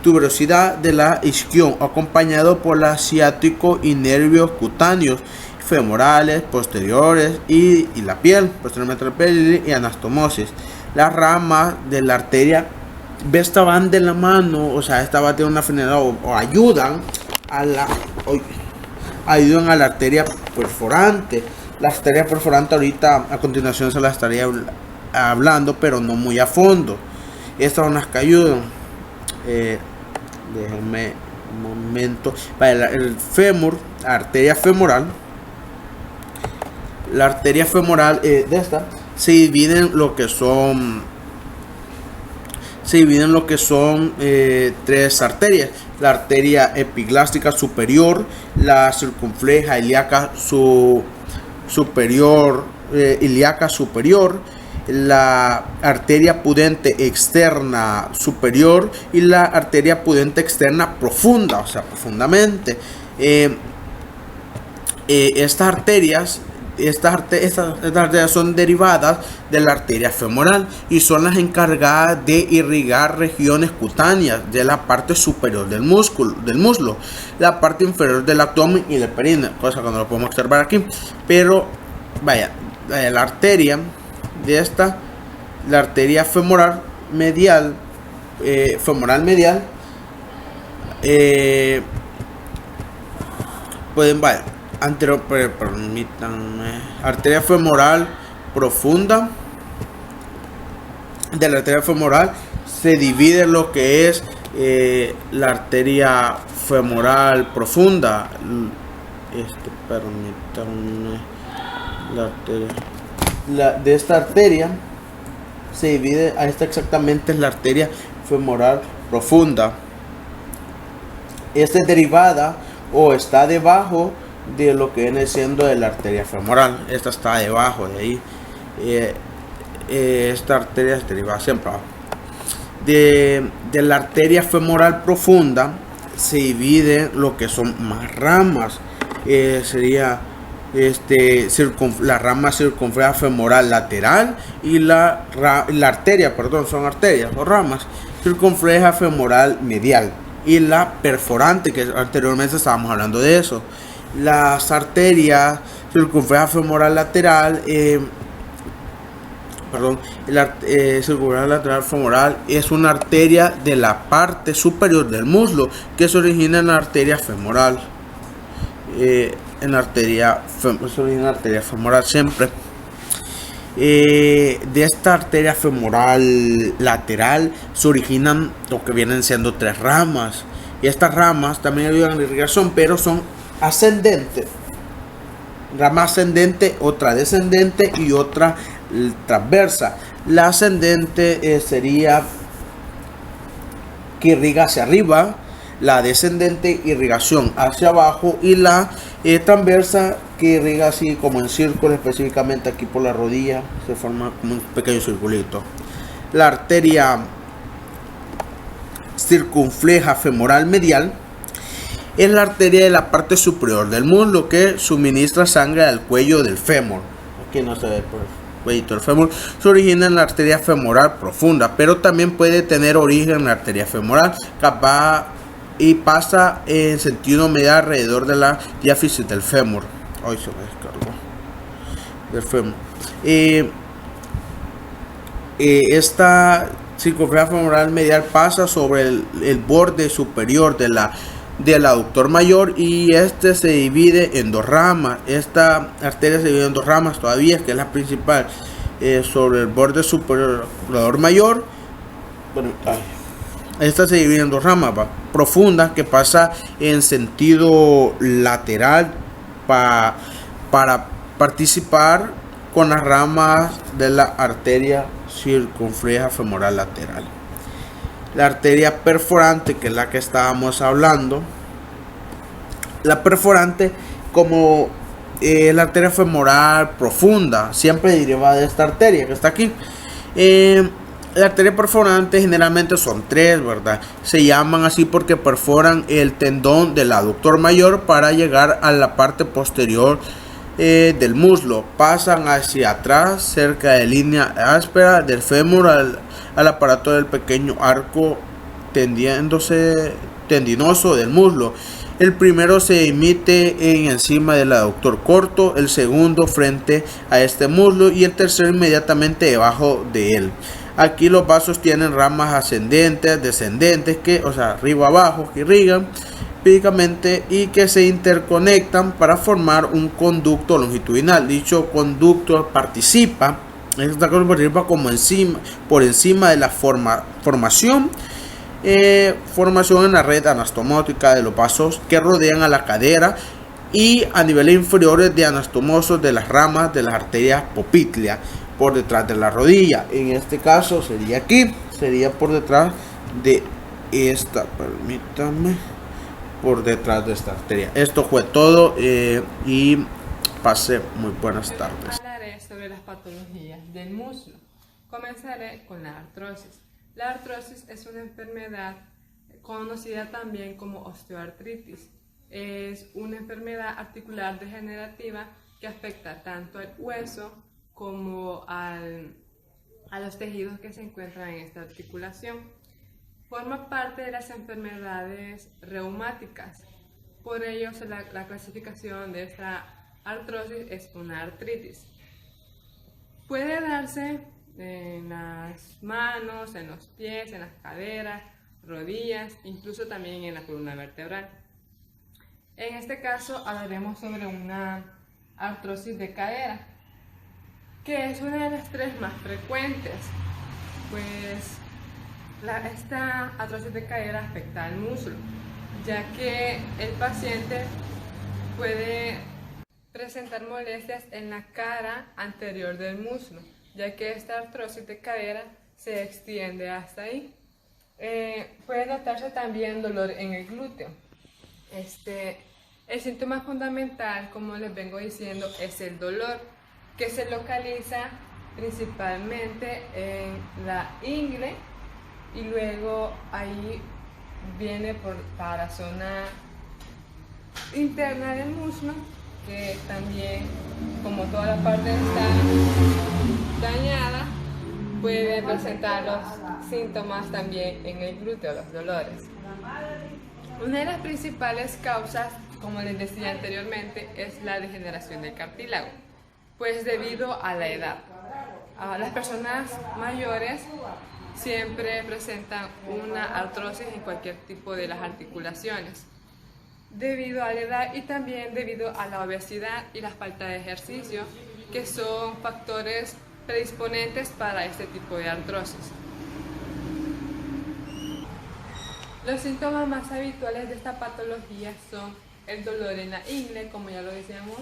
tuberosidad de la isquion, acompañado por la ciático y nervios cutáneos femorales posteriores y la piel, posteriormente la piel y anastomosis. Las ramas de la arteria esta van de la mano, o sea, esta va a tener una finalidad o ayudan a la arteria perforante. La arteria perforante ahorita a continuación se la estaría hablando, pero no muy a fondo. Estas son las que ayudan. Déjenme un momento. Para el fémur, arteria femoral. La arteria femoral de esta se divide en lo que son tres arterias: la arteria epiglástica superior, la circunfleja ilíaca superior, la arteria pudente externa superior y la arteria pudente externa profunda, o sea, profundamente. Estas arterias estas arterias son derivadas de la arteria femoral y son las encargadas de irrigar regiones cutáneas de la parte superior del muslo, la parte inferior del abdomen y del períneo, cosa que no lo podemos observar aquí. Pero vaya, la arteria de esta, la arteria femoral medial, pueden, vaya, anterior, permítanme, arteria femoral profunda. De la arteria femoral se divide lo que es la arteria femoral profunda. Permítanme, la arteria, de esta arteria se divide, a esta exactamente es la arteria femoral profunda. Esta es derivada o está debajo de lo que viene siendo de la arteria femoral. Esta está debajo de ahí. Esta arteria es derivada siempre abajo. De la arteria femoral profunda se divide lo que son más ramas. Sería la rama circunfleja femoral lateral y la arteria, perdón, son arterias o ramas, circunfleja femoral medial y la perforante, que anteriormente estábamos hablando de eso. Las arterias circunfleja femoral lateral, circunfleja lateral femoral es una arteria de la parte superior del muslo que se origina en la arteria femoral. En la arteria femoral siempre. De esta arteria femoral lateral se originan lo que vienen siendo 3 ramas, y estas ramas también ayudan a la irrigación, pero son ascendentes. Rama ascendente, otra descendente y otra transversa. La ascendente sería que irriga hacia arriba, la descendente irrigación hacia abajo, y la transversa que irriga así como en círculo, específicamente aquí por la rodilla se forma como un pequeño circulito. La arteria circunfleja femoral medial es la arteria de la parte superior del muslo que suministra sangre al cuello del fémur. Aquí no se ve por el cuello del fémur. Se origina en la arteria femoral profunda, pero también puede tener origen en la arteria femoral capaz y pasa en sentido medial alrededor de la diáfisis del fémur. Hoy se me descargó del fémur. Esta circunfleja femoral medial pasa sobre el borde superior del aductor mayor, y este se divide en 2 ramas. Esta arteria se divide en 2 ramas todavía, que es la principal, sobre el borde superior del aductor mayor. Bueno, esta se divide en 2 ramas profundas que pasa en sentido lateral para participar con las ramas de la arteria circunfleja femoral lateral. La arteria perforante, que es la que estábamos hablando, la perforante, como la arteria femoral profunda, siempre derivada de esta arteria que está aquí. La arteria perforante generalmente son 3, ¿verdad? Se llaman así porque perforan el tendón del aductor mayor para llegar a la parte posterior del muslo. Pasan hacia atrás, cerca de línea áspera del fémur, al aparato del pequeño arco tendinoso del muslo. El primero se emite encima del aductor corto, el segundo frente a este muslo y el tercero inmediatamente debajo de él. Aquí los vasos tienen ramas ascendentes, descendentes, arriba abajo, que irrigan empíricamente y que se interconectan para formar un conducto longitudinal. Dicho conducto participa como por encima de la formación en la red anastomótica de los vasos que rodean a la cadera y a niveles inferiores de anastomosos de las ramas de las arterias popliteas por detrás de la rodilla. En este caso sería aquí, sería por detrás de esta, permítanme, por detrás de esta arteria. Esto fue todo y pase muy buenas tardes. Hablaré sobre las patologías del muslo. Comenzaré con la artrosis. La artrosis es una enfermedad conocida también como osteoartritis. Es una enfermedad articular degenerativa que que afecta tanto al hueso como a los tejidos que se encuentran en esta articulación. Forma parte de las enfermedades reumáticas. Por ello, la clasificación de esta artrosis es una artritis. Puede darse en las manos, en los pies, en las caderas, rodillas, incluso también en la columna vertebral. En este caso hablaremos sobre una artrosis de cadera, que es una de las tres más frecuentes, pues esta artrosis de cadera afecta al muslo, ya que el paciente puede presentar molestias en la cara anterior del muslo, ya que esta artrosis de cadera se extiende hasta ahí. Puede notarse también dolor en el glúteo. El síntoma fundamental, como les vengo diciendo, es el dolor, que se localiza principalmente en la ingle y luego ahí viene para la zona interna del muslo, que también, como toda la parte está dañada, puede presentar los síntomas también en el glúteo, los dolores. Una de las principales causas, como les decía anteriormente, es la degeneración del cartílago, pues debido a la edad. Las personas mayores siempre presentan una artrosis en cualquier tipo de las articulaciones, debido a la edad y también debido a la obesidad y la falta de ejercicio, que son factores predisponentes para este tipo de artrosis. Los síntomas más habituales de esta patología son el dolor en la ingle, como ya lo decíamos,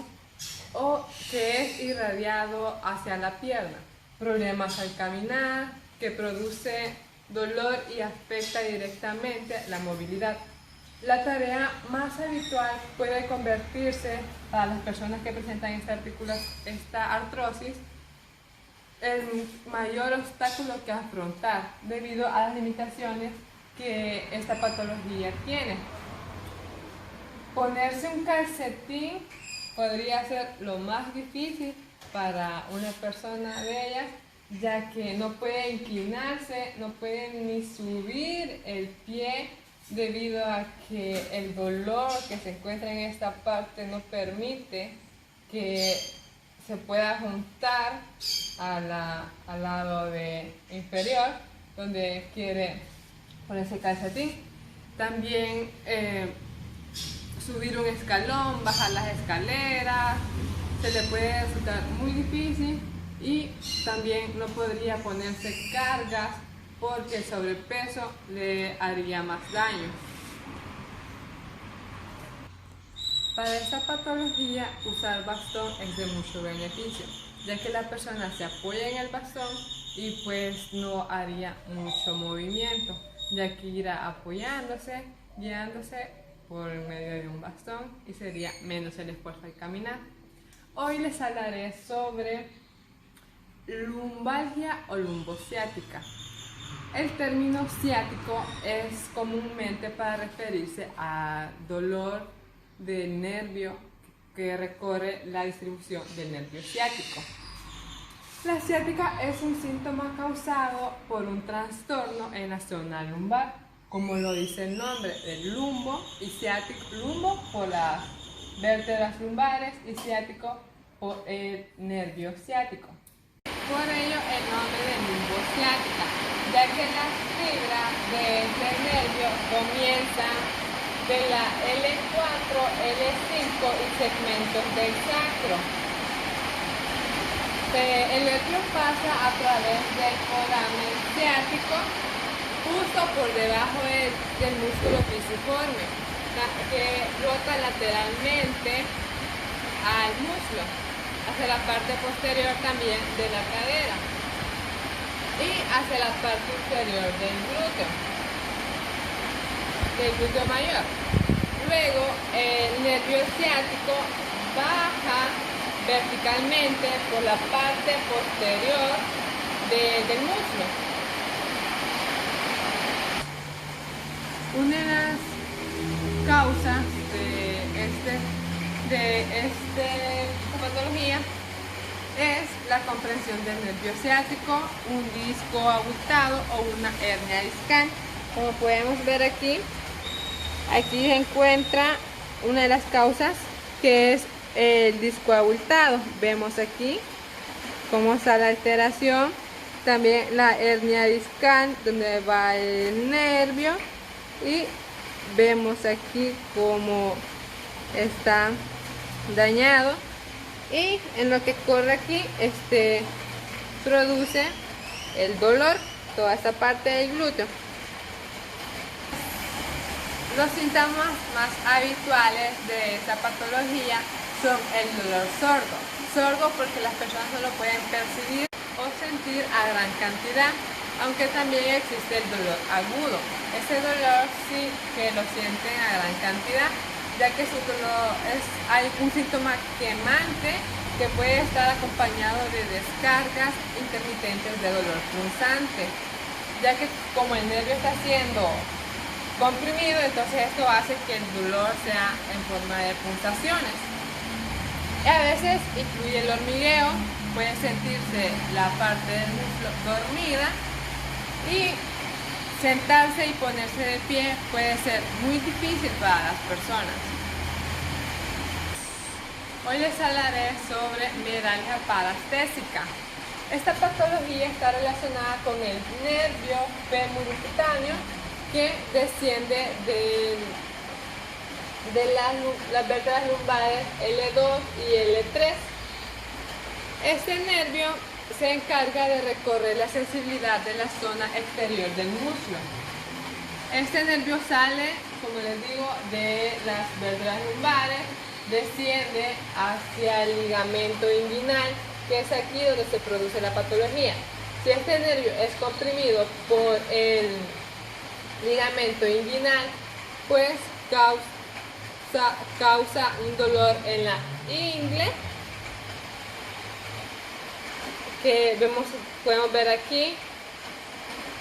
o que es irradiado hacia la pierna, problemas al caminar, que produce dolor y afecta directamente la movilidad. La tarea más habitual puede convertirse, para las personas que presentan esta artrosis, el mayor obstáculo que afrontar debido a las limitaciones que esta patología tiene. Ponerse un calcetín podría ser lo más difícil para una persona de ellas, ya que no puede inclinarse, no puede ni subir el pie debido a que el dolor que se encuentra en esta parte no permite que se pueda juntar al lado inferior donde quiere ponerse calcetín. También subir un escalón, bajar las escaleras, se le puede resultar muy difícil, y también no podría ponerse cargas porque el sobrepeso le haría más daño. Para esta patología, usar bastón es de mucho beneficio, ya que la persona se apoya en el bastón y pues no haría mucho movimiento, ya que irá apoyándose, guiándose por medio de un bastón y sería menos el esfuerzo al caminar. Hoy les hablaré sobre lumbalgia o lumbociática. El término ciático es comúnmente para referirse a dolor del nervio que recorre la distribución del nervio ciático. La ciática es un síntoma causado por un trastorno en la zona lumbar, como lo dice el nombre, el lumbo y ciático. Lumbo por las vértebras lumbares y ciático por el nervio ciático. Por ello el nombre de lumbociática, ya que las fibras de este nervio comienzan de la L4, L5 y segmentos del sacro. El nervio pasa a través del foramen ciático, justo por debajo del músculo pisiforme, que rota lateralmente al muslo, hacia la parte posterior también de la cadera y hacia la parte inferior del glúteo mayor. Luego el nervio ciático baja verticalmente por la parte posterior del muslo. Una de las causas de esta patología la comprensión del nervio ciático, un disco abultado o una hernia discal. Como podemos ver aquí se encuentra una de las causas, que es el disco abultado. Vemos aquí cómo está la alteración. También la hernia discal, donde va el nervio, y vemos aquí cómo está dañado, y en lo que corre aquí produce el dolor, toda esta parte del glúteo. Los síntomas más habituales de esta patología son el dolor sordo. Sordo porque las personas no lo pueden percibir o sentir a gran cantidad, aunque también existe el dolor agudo. Ese dolor sí que lo sienten a gran cantidad, ya que hay un síntoma quemante que puede estar acompañado de descargas intermitentes de dolor punzante, ya que como el nervio está siendo comprimido, entonces esto hace que el dolor sea en forma de pulsaciones. Y a veces incluye el hormigueo, puede sentirse la parte del muslo dormida, y sentarse y ponerse de pie puede ser muy difícil para las personas. Hoy les hablaré sobre mialgia parastésica. Esta patología está relacionada con el nervio femorocutáneo que desciende de las vértebras lumbares L2 y L3. Este nervio se encarga de recorrer la sensibilidad de la zona exterior del muslo. Este nervio sale, como les digo, de las vértebras lumbares, desciende hacia el ligamento inguinal, que es aquí donde se produce la patología. Si este nervio es comprimido por el ligamento inguinal, pues causa un dolor en la ingle, que podemos ver aquí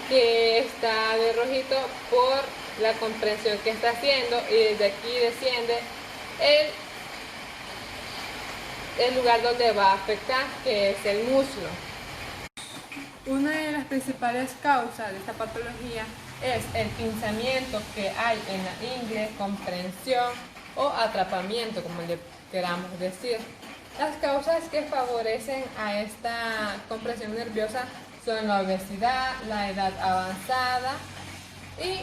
que está de rojito por la comprensión que está haciendo, y desde aquí desciende el lugar donde va a afectar, que es el muslo. Una de las principales causas de esta patología es el pinzamiento que hay en la ingle, comprensión o atrapamiento, como le queramos decir. Las causas que favorecen a esta compresión nerviosa son la obesidad, la edad avanzada, y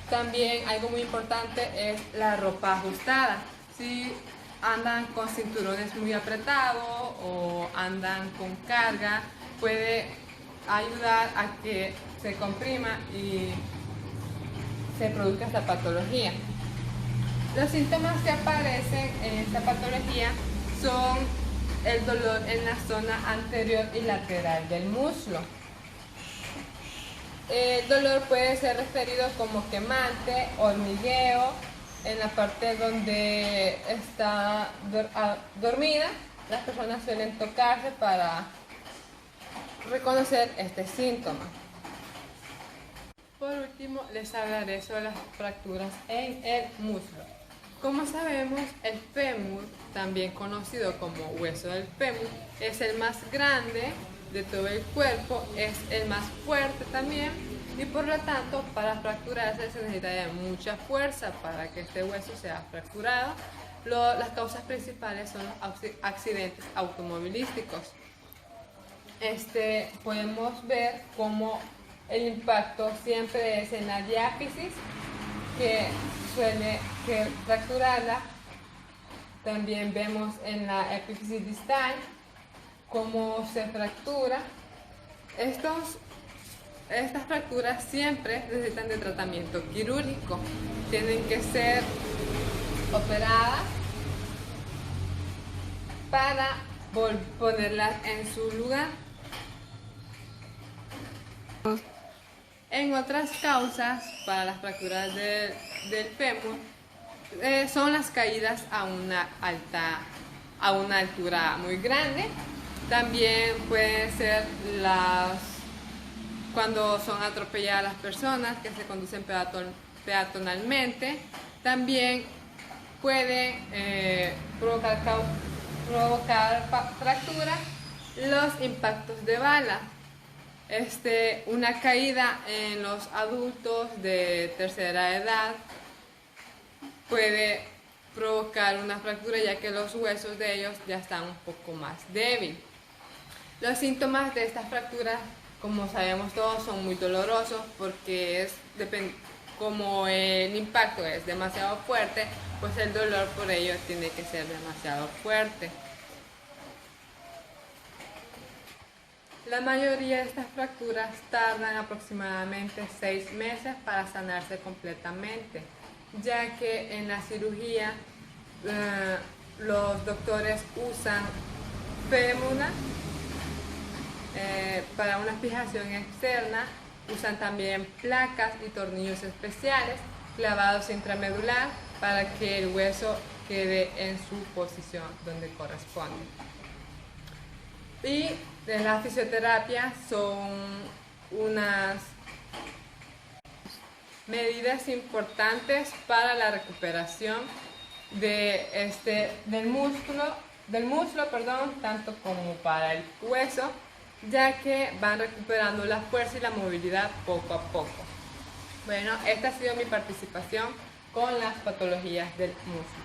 también algo muy importante es la ropa ajustada. Si andan con cinturones muy apretados o andan con carga, puede ayudar a que se comprima y se produzca esta patología. Los síntomas que aparecen en esta patología son el dolor en la zona anterior y lateral del muslo. El dolor puede ser referido como quemante, hormigueo, en la parte donde está dormida. Las personas suelen tocarse para reconocer este síntoma. Por último, les hablaré sobre las fracturas en el muslo. Como sabemos, el fémur, también conocido como hueso del fémur, es el más grande de todo el cuerpo, es el más fuerte también, y por lo tanto, para fracturarse se necesita de mucha fuerza para que este hueso sea fracturado. Las causas principales son los accidentes automovilísticos. Podemos ver cómo el impacto siempre es en la diáfisis, que suele fracturarla. También vemos en la epífisis distal cómo se fractura. Estas fracturas siempre necesitan de tratamiento quirúrgico. Tienen que ser operadas para ponerlas en su lugar. En otras causas para las fracturas del fémur son las caídas a una altura muy grande. También pueden ser cuando son atropelladas las personas que se conducen peatonalmente. También puede provocar fractura Los impactos de bala. Una caída en los adultos de tercera edad puede provocar una fractura, ya que los huesos de ellos ya están un poco más débiles. Los síntomas de estas fracturas, como sabemos todos, son muy dolorosos porque como el impacto es demasiado fuerte, pues el dolor por ello tiene que ser demasiado fuerte. La mayoría de estas fracturas tardan aproximadamente 6 meses para sanarse completamente, ya que en la cirugía los doctores usan fémura para una fijación externa, usan también placas y tornillos especiales clavados intramedular para que el hueso quede en su posición donde corresponde. Y la fisioterapia son unas medidas importantes para la recuperación del músculo, tanto como para el hueso, ya que van recuperando la fuerza y la movilidad poco a poco. Bueno, esta ha sido mi participación con las patologías del músculo.